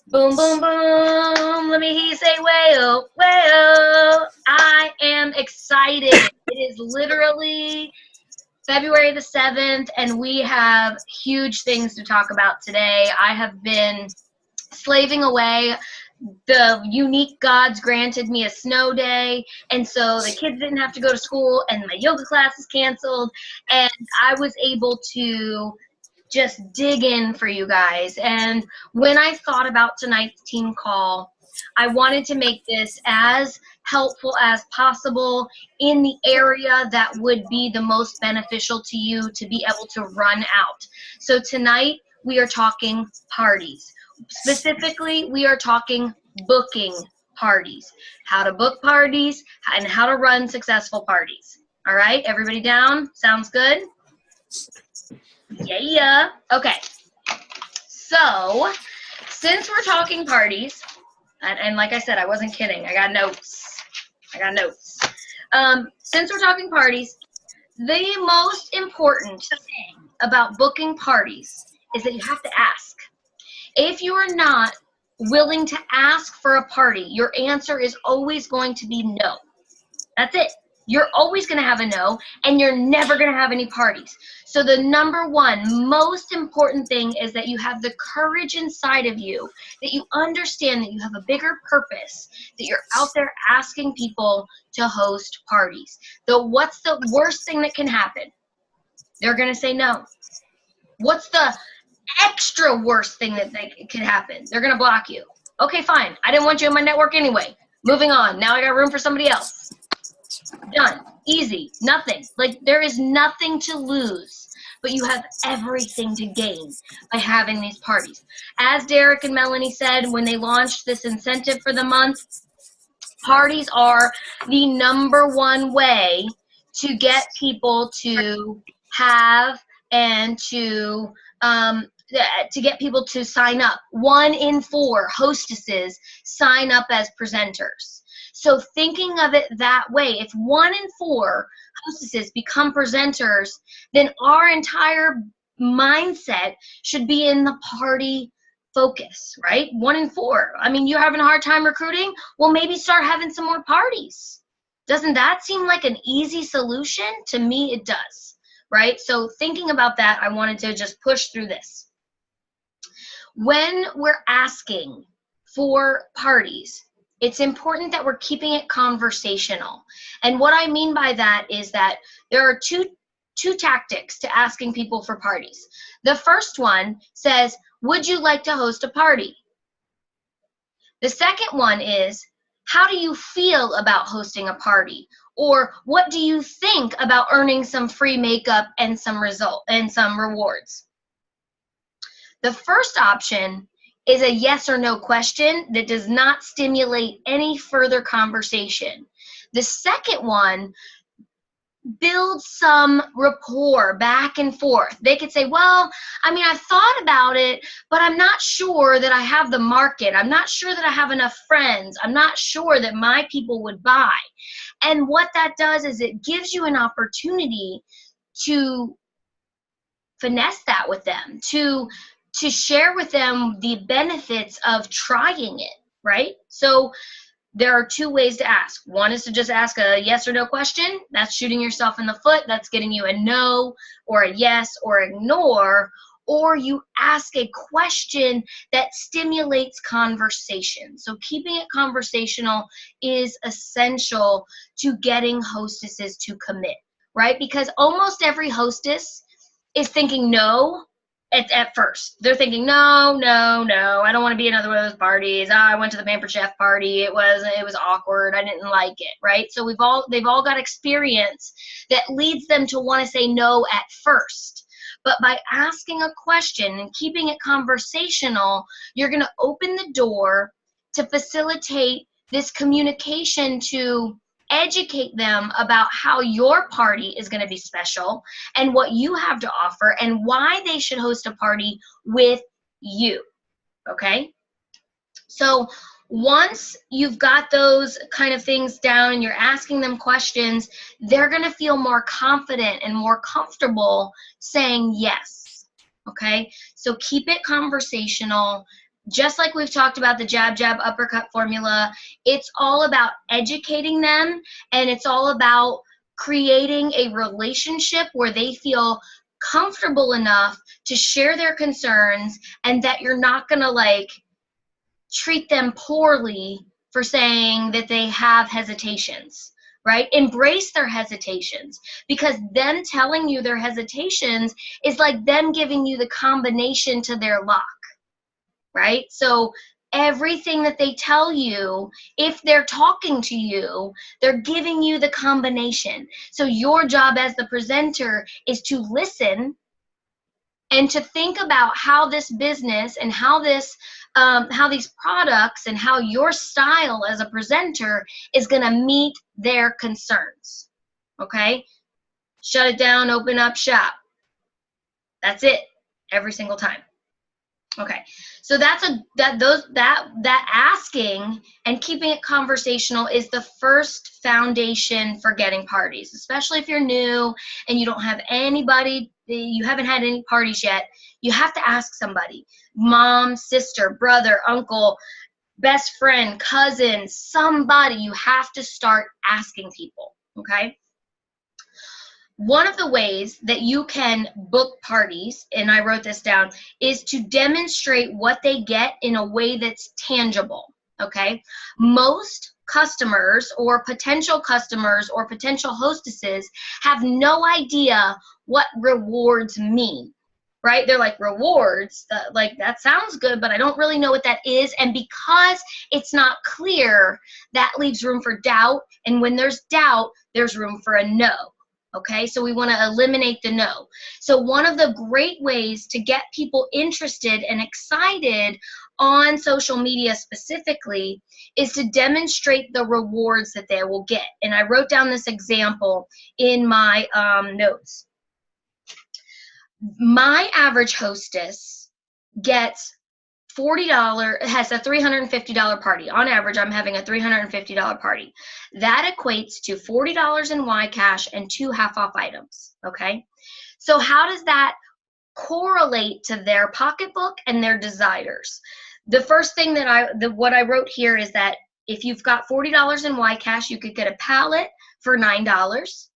Boom, boom, boom. Let me hear you say, way-oh, way-oh. I am excited. It is literally February the 7th, and we have huge things to talk about today. I have been slaving away. The unique gods granted me a snow day, and so the kids didn't have to go to school, and my yoga class is canceled, and I was able to just dig in for you guys. And when I thought about tonight's team call, I wanted to make this as helpful as possible in the area that would be the most beneficial to you to be able to run out. So tonight we are talking parties. Specifically, we are talking booking parties, how to book parties and how to run successful parties. All right, everybody down? Sounds good? Yeah. Okay. So, since we're talking parties, and like I said, I wasn't kidding. I got notes. Since we're talking parties, the most important thing about booking parties is that you have to ask. If you are not willing to ask for a party, your answer is always going to be no. That's it. You're always going to have a no, and you're never going to have any parties. So the number one most important thing is that you have the courage inside of you, that you understand that you have a bigger purpose, that you're out there asking people to host parties. What's the worst thing that can happen? They're going to say no. What's the extra worst thing that could happen? They're going to block you. Okay, fine. I didn't want you in my network anyway. Moving on. Now I got room for somebody else. Done. Easy. Nothing. Like, there is nothing to lose, but you have everything to gain by having these parties. As Derek and Melanie said when they launched this incentive for the month, parties are the number one way to get people to have and to get people to sign up. 1 in 4 hostesses sign up as presenters. So thinking of it that way, if 1 in 4 hostesses become presenters, then our entire mindset should be in the party focus, right? 1 in 4. I mean, you're having a hard time recruiting? Well, maybe start having some more parties. Doesn't that seem like an easy solution? To me, it does, right? So thinking about that, I wanted to just push through this. When we're asking for parties, it's important that we're keeping it conversational. And what I mean by that is that there are two tactics to asking people for parties. The first one says, would you like to host a party? The second one is, how do you feel about hosting a party? Or what do you think about earning some free makeup and some rewards? The first option is a yes or no question that does not stimulate any further conversation. The second one builds some rapport back and forth. They could say, well, I mean, I've thought about it, but I'm not sure that I have the market. I'm not sure that I have enough friends. I'm not sure that my people would buy. And what that does is it gives you an opportunity to finesse that with them, to share with them the benefits of trying it, right? So there are 2 ways to ask. One is to just ask a yes or no question. That's shooting yourself in the foot. That's getting you a no or a yes or ignore. Or you ask a question that stimulates conversation. So keeping it conversational is essential to getting hostesses to commit, right? Because almost every hostess is thinking no at first. They're thinking, no, I don't want to be another one of those parties. I went to the Pampered Chef party. It was awkward. I didn't like it, right? So they've all got experience that leads them to want to say no at first. But by asking a question and keeping it conversational, you're going to open the door to facilitate this communication, to educate them about how your party is going to be special and what you have to offer and why they should host a party with you, okay? So once you've got those kind of things down and you're asking them questions, they're going to feel more confident and more comfortable saying yes, okay? So keep it conversational. just like we've talked about the jab, jab, uppercut formula, it's all about educating them, and it's all about creating a relationship where they feel comfortable enough to share their concerns, and that you're not going to like treat them poorly for saying that they have hesitations, right? Embrace their hesitations, because them telling you their hesitations is like them giving you the combination to their lock, right? So everything that they tell you, if they're talking to you, they're giving you the combination. So your job as the presenter is to listen and to think about how this business and how these products and how your style as a presenter is going to meet their concerns. Okay? Shut it down, open up shop. That's it, every single time. Okay, so that asking and keeping it conversational is the first foundation for getting parties, especially if you're new and you don't have anybody, you haven't had any parties yet. You have to ask somebody, mom, sister, brother, uncle, best friend, cousin, somebody. You have to start asking people, okay? One of the ways that you can book parties, and I wrote this down, is to demonstrate what they get in a way that's tangible, okay? Most customers or potential hostesses have no idea what rewards mean, right? They're like, rewards? Like, that sounds good, but I don't really know what that is. And because it's not clear, that leaves room for doubt. And when there's doubt, there's room for a no. Okay, so we want to eliminate the no. So one of the great ways to get people interested and excited on social media specifically is to demonstrate the rewards that they will get. And I wrote down this example in my notes. My average hostess gets $40, has a $350 party. On average, I'm having a $350 party. That equates to $40 in Y cash and 2 half-off items, okay? So how does that correlate to their pocketbook and their desires? The first thing that what I wrote here is that if you've got $40 in Y cash, you could get a palette for $9.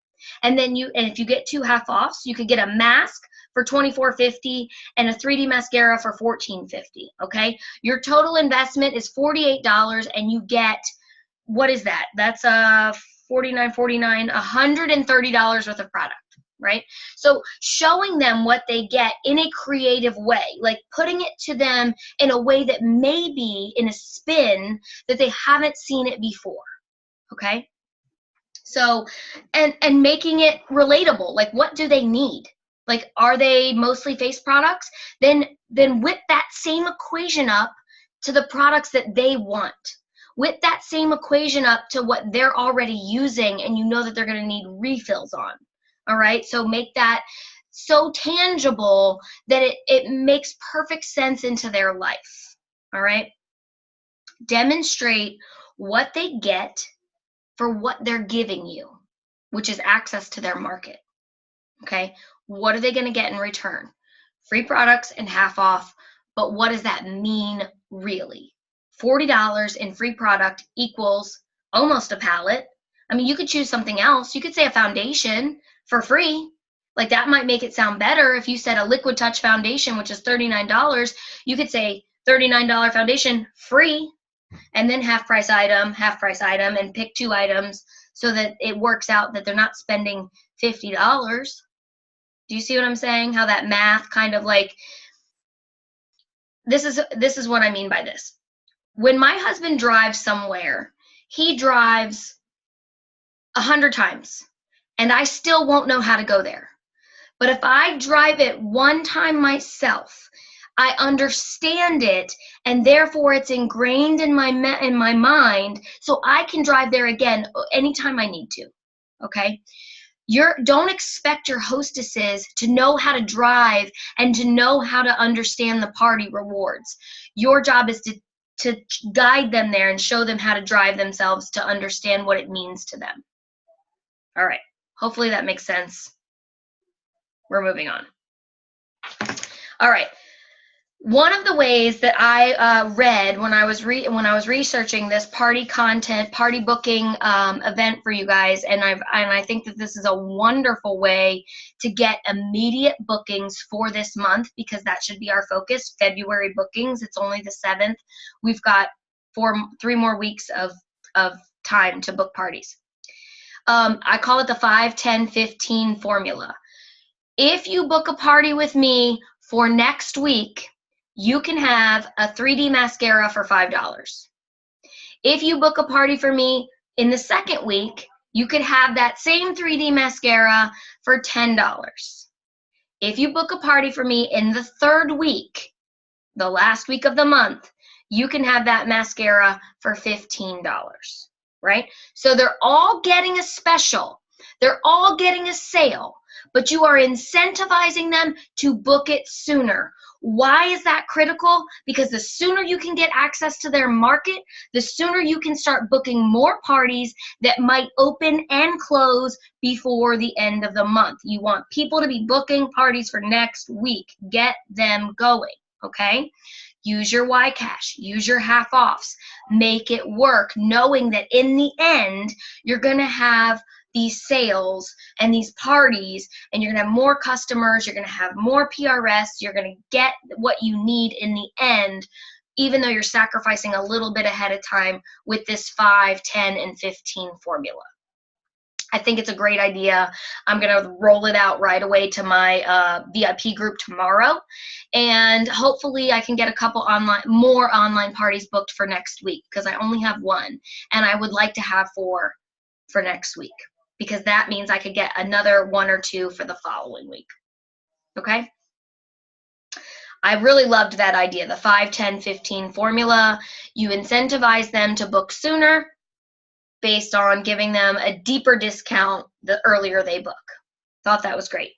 And then if you get 2 half-offs, you could get a mask for $24.50 and a 3D mascara for $14.50, okay? Your total investment is $48 and you get, what is that? That's $49.49, $130 worth of product, right? So showing them what they get in a creative way, like putting it to them in a way that may be in a spin that they haven't seen it before, okay? So, and making it relatable, like what do they need? Like, are they mostly face products? Then whip that same equation up to the products that they want. Whip that same equation up to what they're already using and you know that they're going to need refills on. All right? So make that so tangible that it makes perfect sense into their life. All right? Demonstrate what they get for what they're giving you, which is access to their market. Okay? What are they going to get in return? Free products and half off, but what does that mean really? $40 in free product equals almost a palette. I mean, you could choose something else. You could say a foundation for free. Like, that might make it sound better. If you said a Liquid Touch foundation, which is $39, you could say $39 foundation free, and then half price item, and pick 2 items so that it works out that they're not spending $50. Do you see what I'm saying? How that math kind of like, this is what I mean by this. When my husband drives somewhere, he drives 100 times and I still won't know how to go there. But if I drive it one time myself, I understand it, and therefore it's ingrained in my mind, so I can drive there again anytime I need to, okay? Don't expect your hostesses to know how to drive and to know how to understand the party rewards. Your job is to guide them there and show them how to drive themselves to understand what it means to them. All right, hopefully that makes sense. We're moving on. All right. One of the ways that I read when I was researching this party content, party booking event for you guys, and I think that this is a wonderful way to get immediate bookings for this month, because that should be our focus. February bookings. It's only the 7th. We've got 3 more weeks of time to book parties. I call it the 5, 10, 15 formula. If you book a party with me for next week, you can have a 3D mascara for $5. If you book a party for me in the second week, you could have that same 3D mascara for $10. If you book a party for me in the third week, the last week of the month, you can have that mascara for $15, right? So they're all getting a special. They're all getting a sale, but you are incentivizing them to book it sooner. Why is that critical? Because the sooner you can get access to their market, the sooner you can start booking more parties that might open and close before the end of the month. You want people to be booking parties for next week. Get them going, okay? Use your YCash, use your half offs, make it work, knowing that in the end, you're gonna have these sales and these parties, and you're gonna have more customers, you're gonna have more PRS, you're gonna get what you need in the end, even though you're sacrificing a little bit ahead of time with this 5, 10, and 15 formula. I think it's a great idea. I'm going to roll it out right away to my VIP group tomorrow, and hopefully I can get a couple more online parties booked for next week, because I only have 1, and I would like to have 4 for next week, because that means I could get another 1 or 2 for the following week. Okay? I really loved that idea, the 5, 10, 15 formula. You incentivize them to book sooner based on giving them a deeper discount the earlier they book. Thought that was great.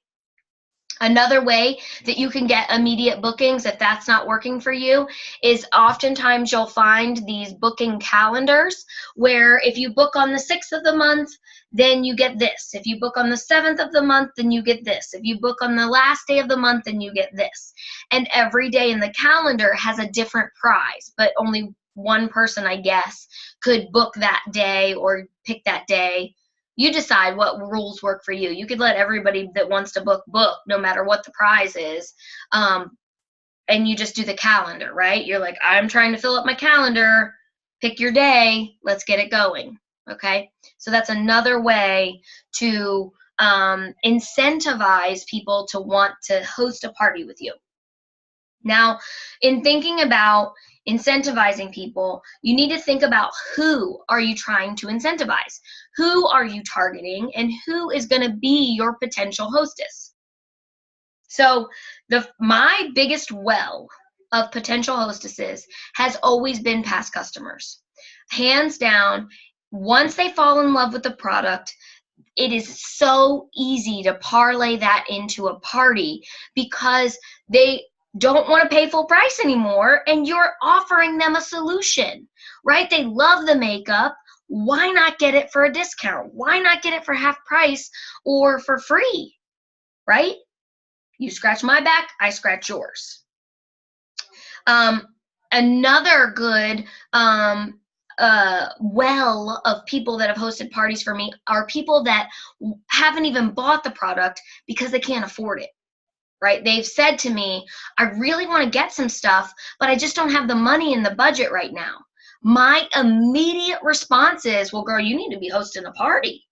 Another way that you can get immediate bookings, if that's not working for you, is oftentimes you'll find these booking calendars where if you book on the 6th of the month, then you get this. If you book on the 7th of the month, then you get this. If you book on the last day of the month, then you get this. And every day in the calendar has a different prize, but only one person, I guess, could book that day or pick that day. You decide what rules work for you. You could let everybody that wants to book, no matter what the prize is. And you just do the calendar, right? You're like, I'm trying to fill up my calendar. Pick your day. Let's get it going, okay? So that's another way to incentivize people to want to host a party with you. Now, in thinking about incentivizing people, you need to think about who are you trying to incentivize? Who are you targeting, and who is going to be your potential hostess? So my biggest well of potential hostesses has always been past customers. Hands down, once they fall in love with the product, it is so easy to parlay that into a party, because they don't want to pay full price anymore, and you're offering them a solution, right? They love the makeup. Why not get it for a discount? Why not get it for half price or for free, right? You scratch my back, I scratch yours. Another good well of people that have hosted parties for me are people that haven't even bought the product because they can't afford it. Right? They've said to me, I really want to get some stuff, but I just don't have the money in the budget right now. My immediate response is, well, girl, you need to be hosting a party,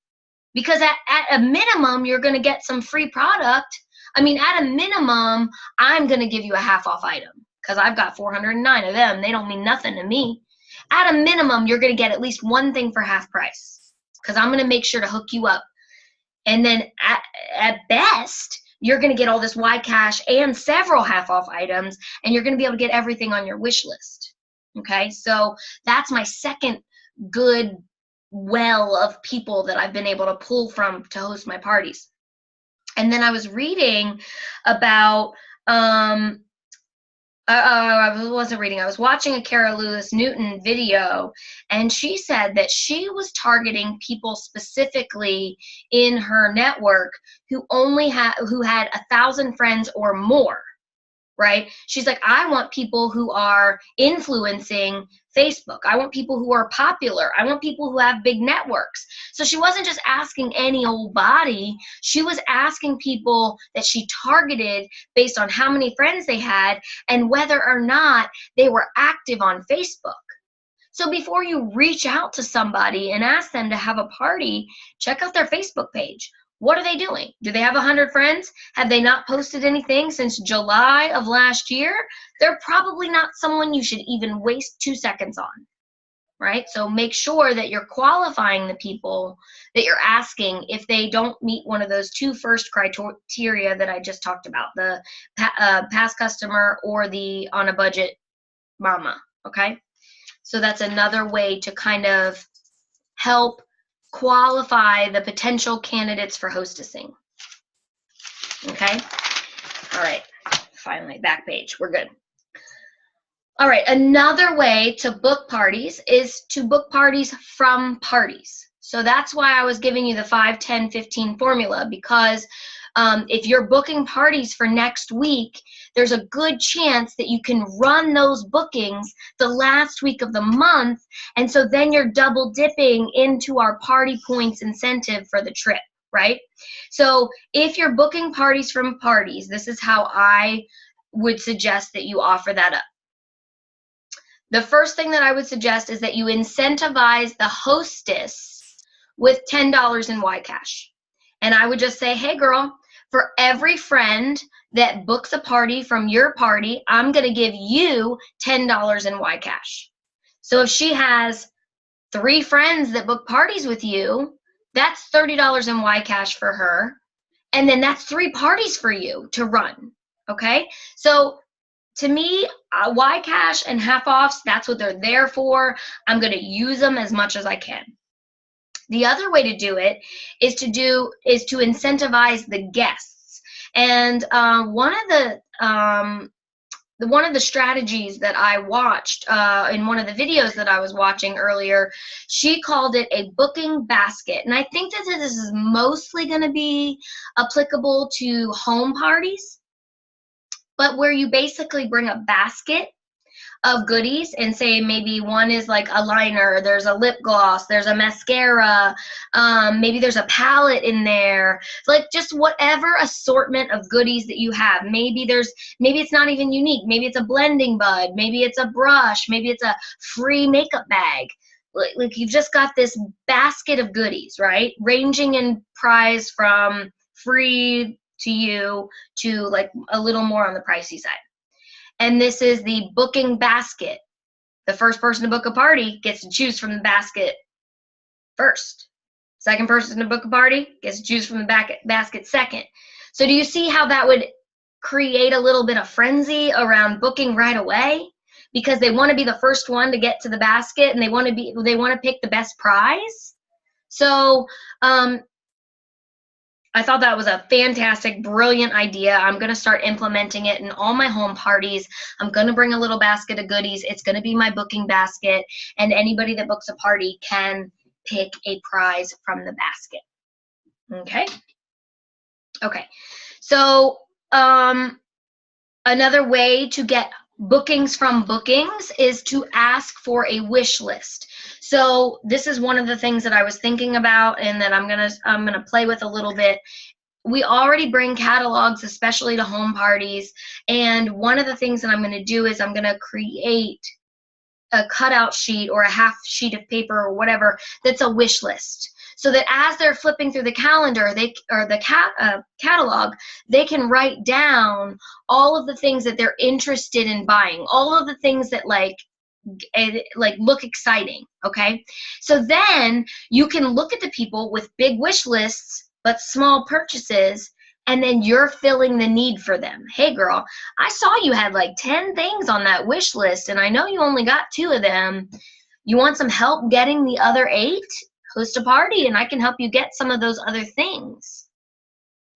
because at a minimum, you're going to get some free product. I mean, at a minimum, I'm going to give you a half off item, because I've got 409 of them. They don't mean nothing to me. At a minimum, you're going to get at least one thing for half price, because I'm going to make sure to hook you up. And then at best, you're going to get all this YCash and several half-off items, and you're going to be able to get everything on your wish list. Okay, so that's my second good well of people that I've been able to pull from to host my parties. And then I was reading about, I wasn't reading, I was watching a Cara Lewis Newton video, and she said that she was targeting people specifically in her network who had 1,000 friends or more. right? She's like, I want people who are influencing Facebook. I want people who are popular. I want people who have big networks. So she wasn't just asking any old body. She was asking people that she targeted based on how many friends they had and whether or not they were active on Facebook. So before you reach out to somebody and ask them to have a party, check out their Facebook page. What are they doing? Do they have 100 friends? Have they not posted anything since July of last year? They're probably not someone you should even waste 2 seconds on, right? So make sure that you're qualifying the people that you're asking if they don't meet one of those 2 first criteria that I just talked about, the past customer or the on a budget mama, okay? So that's another way to kind of help qualify the potential candidates for hostessing. Okay? All right. Finally, back page. We're good. All right. Another way to book parties is to book parties from parties. So that's why I was giving you the 5, 10, 15 formula, because if you're booking parties for next week, there's a good chance that you can run those bookings the last week of the month, and so then you're double dipping into our party points incentive for the trip, right? So if you're booking parties from parties, this is how I would suggest that you offer that up. The first thing that I would suggest is that you incentivize the hostess with $10 in YCash. And I would just say, hey girl, for every friend that books a party from your party, I'm going to give you $10 in YCash. So if she has 3 friends that book parties with you, that's $30 in YCash for her. And then that's 3 parties for you to run. Okay? So to me, YCash and half offs, that's what they're there for. I'm going to use them as much as I can. The other way to do it is to incentivize the guests. And one of the strategies that I watched in one of the videos that I was watching earlier, she called it a booking basket. And I think that this is mostly going to be applicable to home parties, but where you basically bring a basket of goodies and say maybe one is like a liner, there's a lip gloss, there's a mascara, maybe there's a palette in there, like just whatever assortment of goodies that you have. Maybe it's not even unique, maybe it's a blending bud, maybe it's a brush, maybe it's a free makeup bag. Like you've just got this basket of goodies, right? Ranging in price from free to you to like a little more on the pricey side. And this is the booking basket. The first person to book a party gets to choose from the basket first. Second person to book a party gets to choose from the basket second. So do you see how that would create a little bit of frenzy around booking right away? Because they want to be the first one to get to the basket and they want to pick the best prize. So I thought that was a fantastic, brilliant idea. I'm going to start implementing it in all my home parties. I'm going to bring a little basket of goodies. It's going to be my booking basket, and anybody that books a party can pick a prize from the basket. Okay? Okay. So another way to get bookings from bookings is to ask for a wish list. So this is one of the things that I was thinking about and that I'm gonna play with a little bit. We already bring catalogs, especially to home parties, and one of the things that I'm gonna do is I'm gonna create a cutout sheet or a half sheet of paper or whatever that's a wish list. So that as they're flipping through the calendar, catalog, they can write down all of the things that they're interested in buying, all of the things that like look exciting, okay? So then you can look at the people with big wish lists but small purchases, and then you're filling the need for them. Hey girl, I saw you had like 10 things on that wish list and I know you only got 2 of them. You want some help getting the other 8? Host a party and I can help you get some of those other things.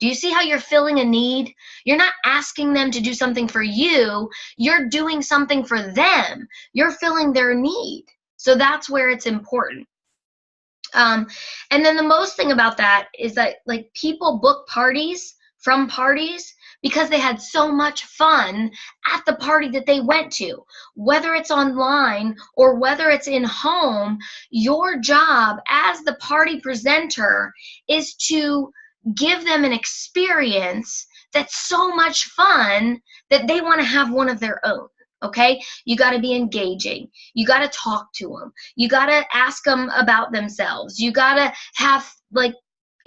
Do you see how you're filling a need? You're not asking them to do something for you. You're doing something for them. You're filling their need. So that's where it's important. And then the most thing about that is that like people book parties from parties because they had so much fun at the party that they went to. Whether it's online or whether it's in home, your job as the party presenter is to give them an experience that's so much fun that they want to have one of their own. Okay, you got to be engaging. You got to talk to them. You got to ask them about themselves. You got to have like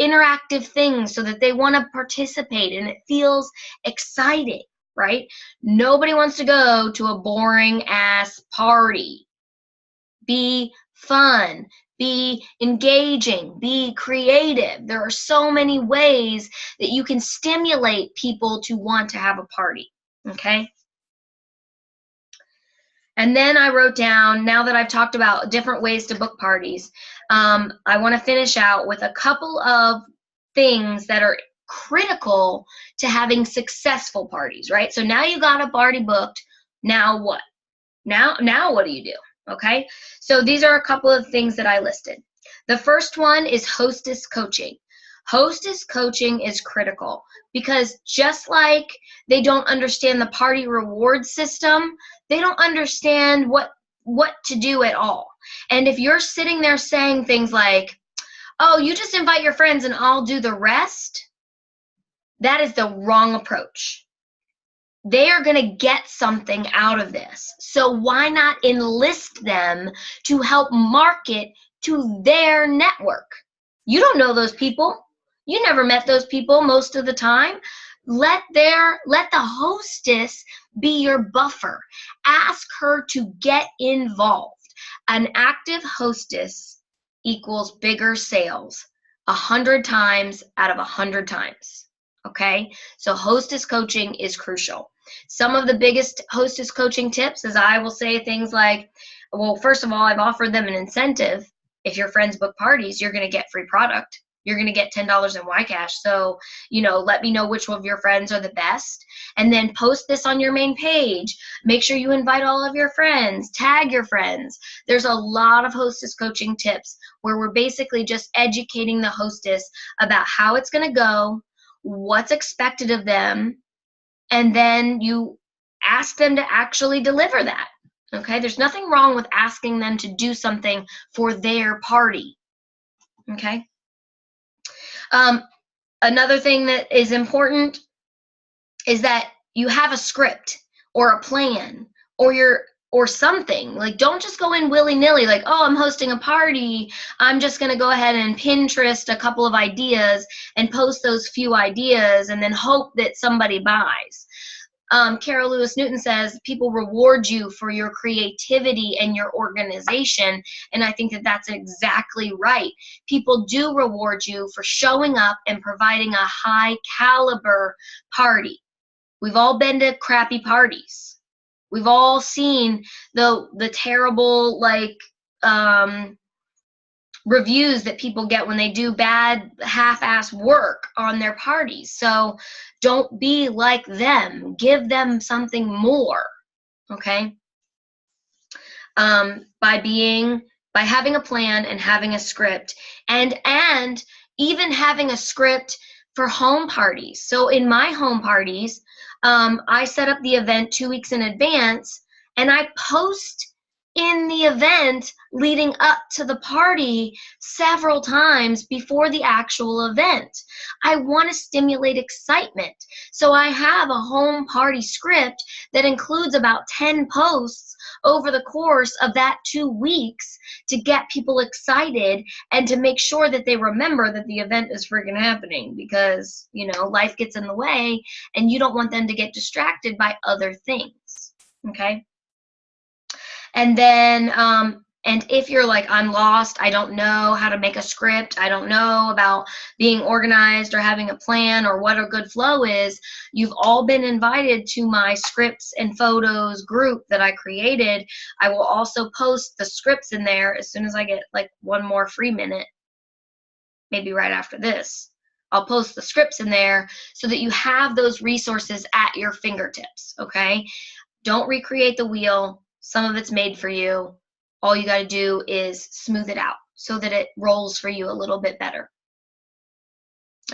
interactive things so that they want to participate and it feels exciting, right? Nobody wants to go to a boring ass party. Be fun, be engaging, be creative. There are so many ways that you can stimulate people to want to have a party, okay? And then I wrote down, now that I've talked about different ways to book parties, I want to finish out with a couple of things that are critical to having successful parties, right? So now you got a party booked. Now what? Now what do you do? Okay? So these are a couple of things that I listed. The first one is hostess coaching. Hostess coaching is critical because just like they don't understand the party reward system, they don't understand what to do at all. And if you're sitting there saying things like, oh, you just invite your friends and I'll do the rest, that is the wrong approach. They are going to get something out of this. So why not enlist them to help market to their network? You don't know those people. You never met those people most of the time. Let the hostess be your buffer. Ask her to get involved. An active hostess equals bigger sales 100 times out of 100 times. Okay, so hostess coaching is crucial. Some of the biggest hostess coaching tips is I will say things like, well, first of all, I've offered them an incentive. If your friends book parties, you're going to get free product. You're going to get $10 in YCash. So, let me know which of your friends are the best. And then post this on your main page. Make sure you invite all of your friends. Tag your friends. There's a lot of hostess coaching tips where we're basically just educating the hostess about how it's going to go, what's expected of them, and then you ask them to actually deliver that. Okay, there's nothing wrong with asking them to do something for their party. Okay. Another thing that is important is that you have a script or a plan or something. Like, don't just go in willy-nilly like, oh, I'm hosting a party. I'm just going to go ahead and Pinterest a couple of ideas and post those few ideas and then hope that somebody buys. Carol Lewis Newton says people reward you for your creativity and your organization, and I think that that's exactly right. People do reward you for showing up and providing a high caliber party. We've all been to crappy parties. We've all seen the terrible reviews that people get when they do bad half-ass work on their parties. So don't be like them. Give them something more, okay? By having a plan and having a script, and even having a script for home parties. So in my home parties, I set up the event 2 weeks in advance, and I post in the event leading up to the party several times before the actual event. I want to stimulate excitement. So I have a home party script that includes about 10 posts over the course of that 2 weeks to get people excited and to make sure that they remember that the event is freaking happening, because, life gets in the way and you don't want them to get distracted by other things. Okay? And then, and if you're like, I'm lost, I don't know how to make a script, I don't know about being organized or having a plan or what a good flow is, you've all been invited to my scripts and photos group that I created. I will also post the scripts in there as soon as I get like one more free minute, maybe right after this. I'll post the scripts in there so that you have those resources at your fingertips, okay? Don't recreate the wheel. Some of it's made for you. All you got to do is smooth it out so that it rolls for you a little bit better.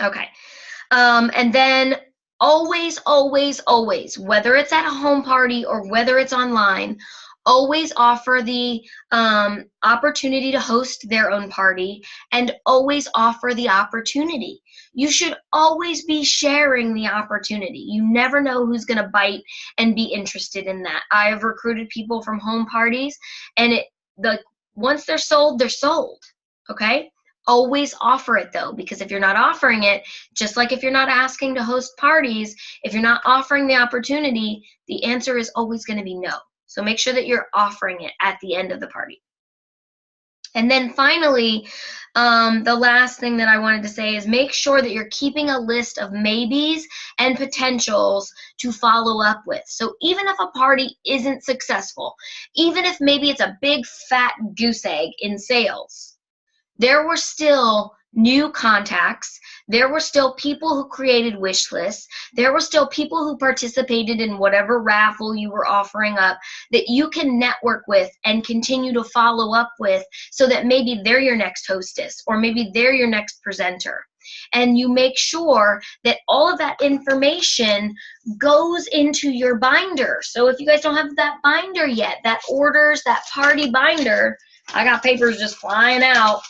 Okay. And then always, always, always, whether it's at a home party or whether it's online, always offer the opportunity to host their own party, and always offer the opportunity. You should always be sharing the opportunity. You never know who's going to bite and be interested in that. I have recruited people from home parties, and once they're sold, they're sold. Okay? Always offer it though, because if you're not offering it, just like if you're not asking to host parties, if you're not offering the opportunity, the answer is always going to be no. So make sure that you're offering it at the end of the party. And then finally, the last thing that I wanted to say is make sure that you're keeping a list of maybes and potentials to follow up with. So even if a party isn't successful, even if maybe it's a big fat goose egg in sales, there were still new contacts. There were still people who created wish lists. There were still people who participated in whatever raffle you were offering up that you can network with and continue to follow up with, so that maybe they're your next hostess or maybe they're your next presenter. And you make sure that all of that information goes into your binder. So if you guys don't have that binder yet, that orders, that party binder, I got papers just flying out.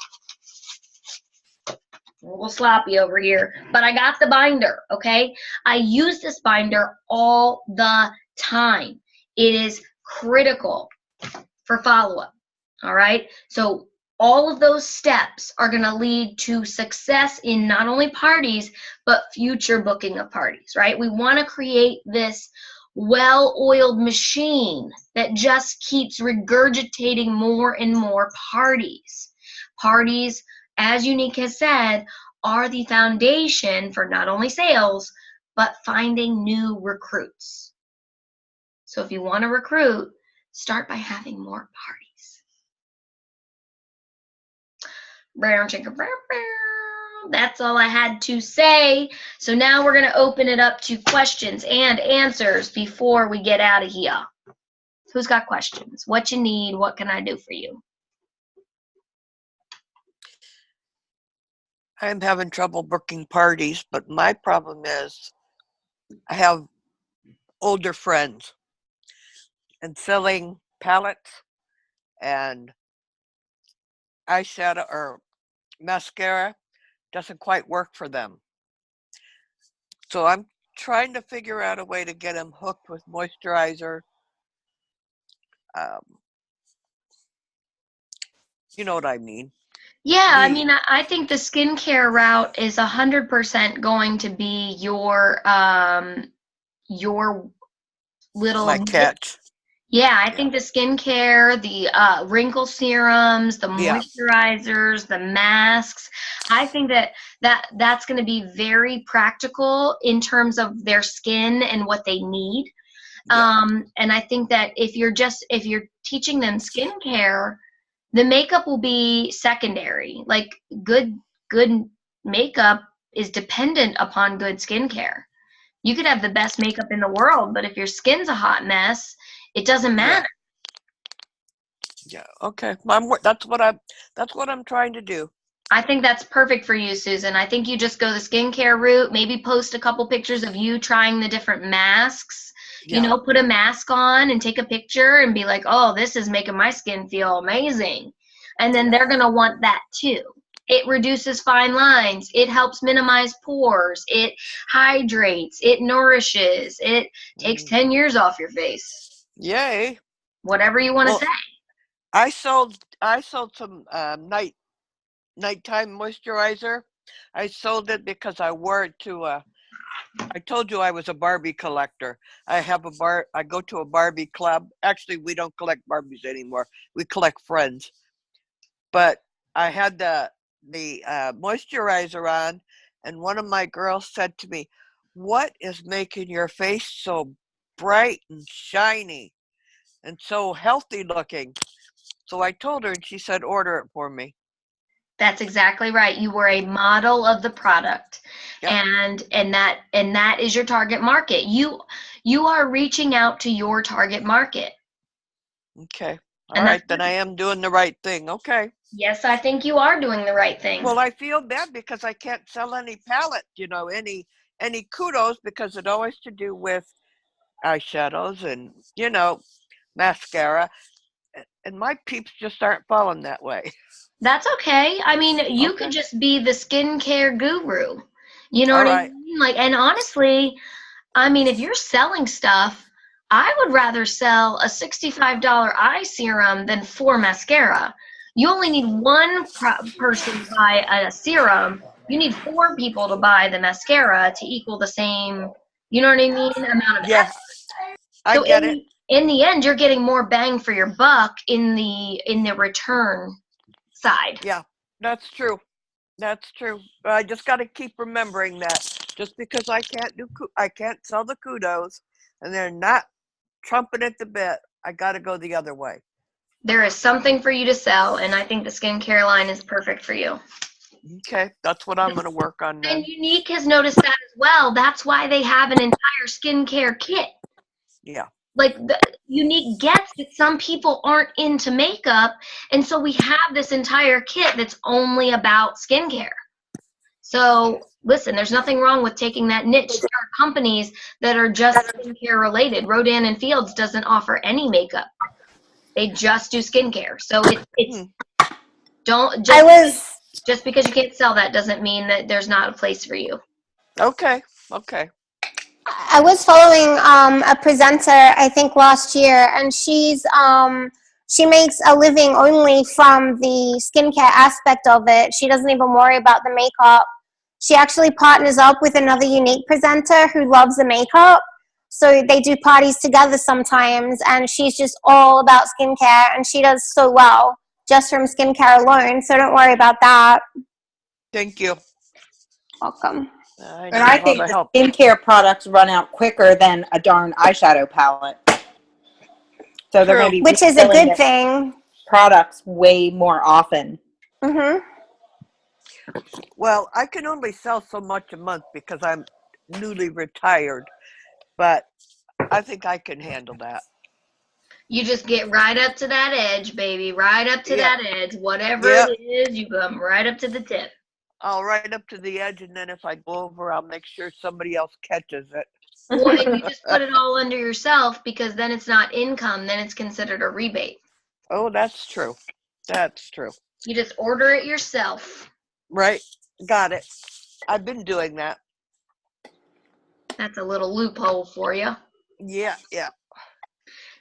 A little sloppy over here, but I got the binder, okay? I use this binder all the time. It is critical for follow-up, all right? So all of those steps are going to lead to success in not only parties, but future booking of parties, right? We want to create this well-oiled machine that just keeps regurgitating more and more parties. Parties, as Unique has said, are the foundation for not only sales, but finding new recruits. So if you want to recruit, start by having more parties. That's all I had to say. So now we're going to open it up to questions and answers before we get out of here. Who's got questions? What you need? What can I do for you? I'm having trouble booking parties, but my problem is I have older friends, and filling palettes and eyeshadow or mascara doesn't quite work for them. So I'm trying to figure out a way to get them hooked with moisturizer. You know what I mean? Yeah, I mean, I think the skincare route is 100% going to be your little My catch. Yeah, I think the skincare, the wrinkle serums, the Yeah. moisturizers, the masks, I think that's going to be very practical in terms of their skin and what they need. Yeah. And I think that if you're teaching them skincare, the makeup will be secondary. Like good makeup is dependent upon good skincare. You could have the best makeup in the world, but if your skin's a hot mess, it doesn't matter. Yeah. Okay. That's what I'm trying to do. I think that's perfect for you, Susan. I think you just go the skincare route, maybe post a couple pictures of you trying the different masks. Yeah. You know, put a mask on and take a picture and be like, oh, this is making my skin feel amazing. And then they're going to want that too. It reduces fine lines. It helps minimize pores. It hydrates. It nourishes. It takes 10 years off your face. Yay. Whatever you want to say. I sold some nighttime moisturizer. I sold it because I wore it to I told you I was a Barbie collector. I go to a Barbie club. Actually, we don't collect Barbies anymore. We collect friends. But I had the moisturizer on, and one of my girls said to me, "What is making your face so bright and shiny and so healthy looking?" So I told her, and she said, "Order it for me." That's exactly right. You were a model of the product. Yep. And that is your target market. You are reaching out to your target market. Okay. All right, then I am doing the right thing. Okay. Yes, I think you are doing the right thing. Well, I feel bad because I can't sell any palette, any any kudos because it always to do with eyeshadows and, mascara. And my peeps just aren't falling that way. That's okay. I mean, you could Okay. just be the skincare guru. You know All what I right. mean? Like, and honestly, I mean, if you're selling stuff, I would rather sell a $65 eye serum than 4 mascara. You only need one person to buy a serum. You need 4 people to buy the mascara to equal the same, you know what I mean, amount of Yeah, effort. I So get it. in the end, you're getting more bang for your buck in the return side. Yeah, that's true. That's true. But I just got to keep remembering that just because I can't sell the kudos, and they're not trumping at the bit. I got to go the other way. There is something for you to sell, and I think the skincare line is perfect for you. Okay, that's what I'm going to work on then. And Unique has noticed that as well. That's why they have an entire skincare kit. Yeah. Like the Unique gets that some people aren't into makeup, and so we have this entire kit that's only about skincare. So listen, there's nothing wrong with taking that niche. There are companies that are just skincare related. Rodan and Fields doesn't offer any makeup. They just do skincare. So it's don't just because you can't sell that doesn't mean that there's not a place for you. Okay. I was following a presenter, I think last year, and she makes a living only from the skincare aspect of it. She doesn't even worry about the makeup. She actually partners up with another Unique presenter who loves the makeup. So they do parties together sometimes, and she's just all about skincare, and she does so well just from skincare alone. So don't worry about that. Thank you. Welcome. And I think the skincare products run out quicker than a darn eyeshadow palette. So they're going to be which is a good thing. Products way more often. Mhm. Well, I can only sell so much a month because I'm newly retired, but I think I can handle that. You just get right up to that edge, baby. Right up to that edge. Whatever it is, you come right up to the tip. I'll right up to the edge, and then if I go over, I'll make sure somebody else catches it. Well, and you just put it all under yourself because then it's not income. Then it's considered a rebate. Oh, that's true. That's true. You just order it yourself. Right. Got it. I've been doing that. That's a little loophole for you. Yeah.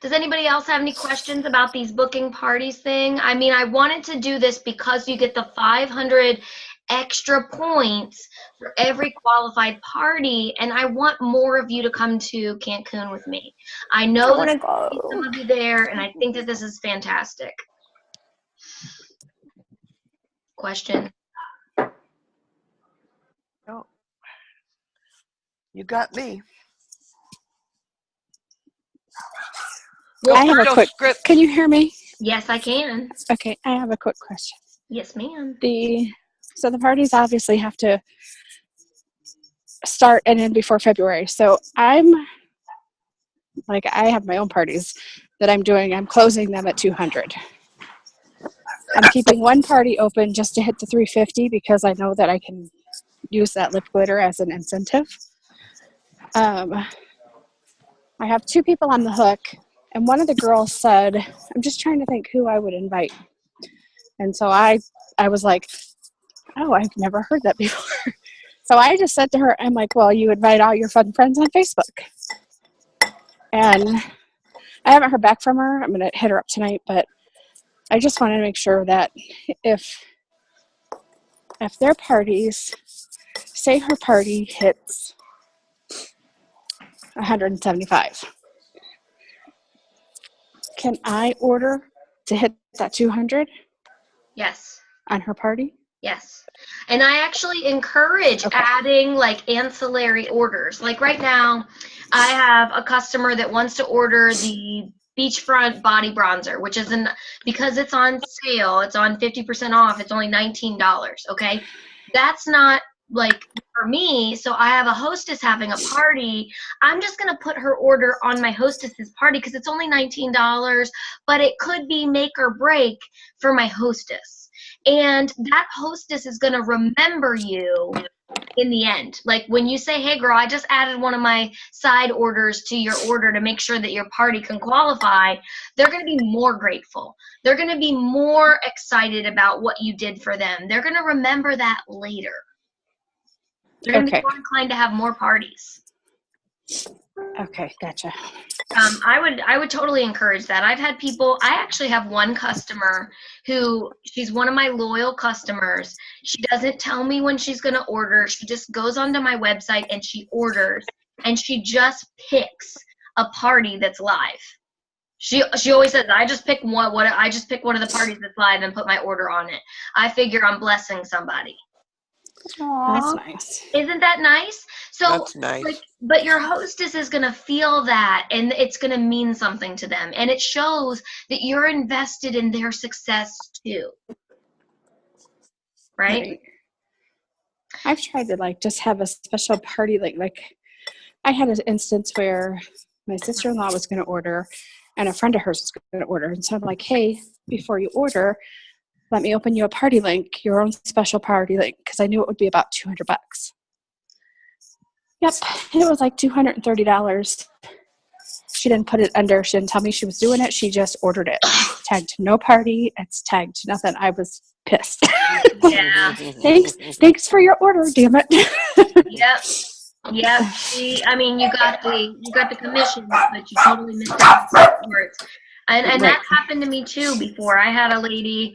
Does anybody else have any questions about these booking parties thing? I mean, I wanted to do this because you get the 500 extra points for every qualified party, and I want more of you to come to Cancun with me. I know that some of you there, and I think that this is fantastic. Question? Oh, you got me. I have a quick. Can you hear me? Yes, I can. Okay, I have a quick question. Yes, ma'am. So the parties obviously have to start and end before February. So I have my own parties that I'm doing. I'm closing them at 200. I'm keeping one party open just to hit the 350 because I know that I can use that lip glitter as an incentive. I have 2 people on the hook, and one of the girls said, I'm just trying to think who I would invite. And so I was like, oh, I've never heard that before. So I just said to her, I'm like, well, you invite all your fun friends on Facebook. And I haven't heard back from her. I'm going to hit her up tonight, but I just wanted to make sure that if their parties, say her party hits 175, can I order to hit that 200? Yes. On her party? Yes. And I actually encourage adding like ancillary orders. Like right now, I have a customer that wants to order the Beachfront Body Bronzer, which is because it's on sale, it's on 50% off, it's only $19, okay? That's not like for me, so I have a hostess having a party. I'm just going to put her order on my hostess's party because it's only $19, but it could be make or break for my hostess. And that hostess is going to remember you in the end. Like when you say, hey girl, I just added one of my side orders to your order to make sure that your party can qualify, they're going to be more grateful. They're going to be more excited about what you did for them. They're going to remember that later. They're going to be Okay. more inclined to have more parties. Okay, gotcha. I would totally encourage that. I've had people, I actually have one customer who, she's one of my loyal customers. She doesn't tell me when she's going to order. She just goes onto my website and she orders, and she just picks a party that's live. She always says, I just pick one of the parties that's live and put my order on it. I figure I'm blessing somebody. That's nice. Isn't that nice? So, That's nice. like, but your hostess is going to feel that, and it's going to mean something to them. And it shows that you're invested in their success too. Right? I've tried to like just have a special party. Like I had an instance where my sister-in-law was going to order and a friend of hers was going to order. And so I'm like, hey, before you order, let me open you a party link, your own special party link, because I knew it would be about $200. Yep, it was like $230. She didn't put it under. She didn't tell me she was doing it. She just ordered it. It's tagged no party. It's tagged nothing. I was pissed. Yeah. Thanks for your order, damn it. Yep. Yep. I mean, you got the commission, but you totally missed out on the words. And Right. that happened to me too before. I had a lady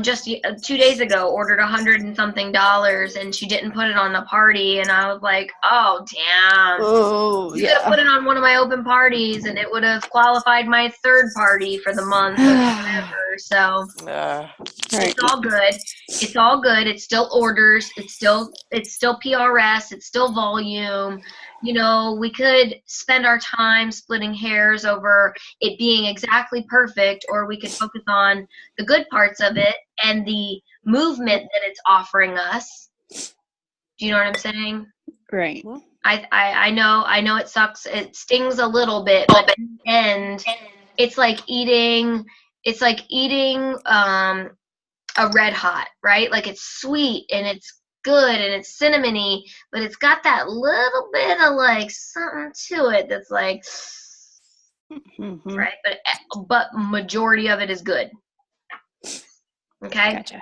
just 2 days ago ordered $100 and something, and she didn't put it on the party, and I was like, oh damn. Oh, You could have put it on one of my open parties, and it would have qualified my third party for the month or whatever. So Right. it's all good. It's all good. It's still orders. It's still PRS. It's still volume. You know, we could spend our time splitting hairs over it being exactly perfect, or we could focus on the good parts of it and the movement that it's offering us. Do you know what I'm saying? Right. I know it sucks. It stings a little bit, but in the end, it's like eating a Red Hot, right? Like it's sweet and it's good and it's cinnamony, but it's got that little bit of like something to it that's like, Mm-hmm. right? But majority of it is good. Okay? Gotcha.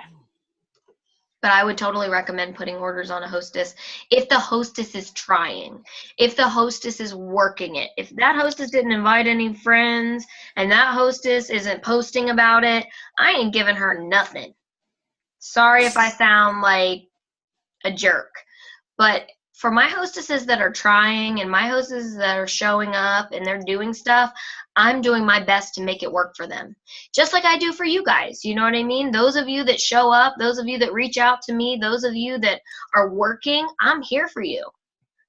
But I would totally recommend putting orders on a hostess if the hostess is trying, if the hostess is working it. If that hostess didn't invite any friends and that hostess isn't posting about it, I ain't giving her nothing. Sorry if I sound like a jerk, but for my hostesses that are trying and my hostesses that are showing up and they're doing stuff, I'm doing my best to make it work for them. Just like I do for you guys. You know what I mean? Those of you that show up, those of you that reach out to me, those of you that are working, I'm here for you.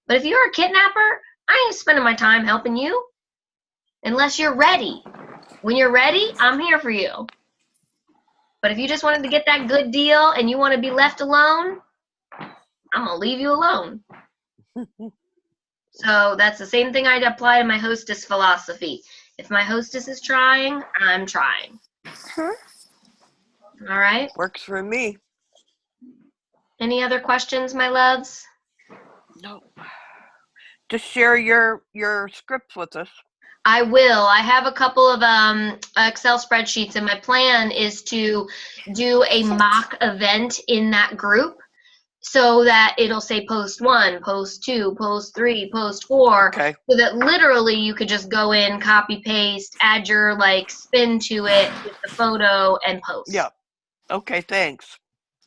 But if you're a kidnapper, I ain't spending my time helping you unless you're ready. When you're ready, I'm here for you. But if you just wanted to get that good deal and you want to be left alone, I'm going to leave you alone. So that's the same thing I'd apply to my hostess philosophy. If my hostess is trying, I'm trying. Huh? All right. Works for me. Any other questions, my loves? No. Just share your scripts with us. I will. I have a couple of Excel spreadsheets, and my plan is to do a mock event in that group so that it'll say post 1, post 2, post 3, post 4, Okay. so that literally you could just go in, copy, paste, add your like spin to it with the photo, and post. Yeah. Okay, thanks.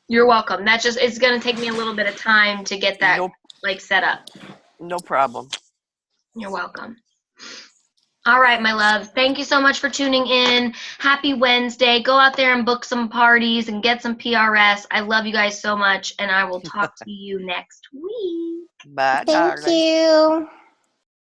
You're welcome. It's going to take me a little bit of time to get that like set up. No problem. You're welcome. All right, my love. Thank you so much for tuning in. Happy Wednesday. Go out there and book some parties and get some PRS. I love you guys so much, and I will talk to you next week. Bye, Thank darling. you.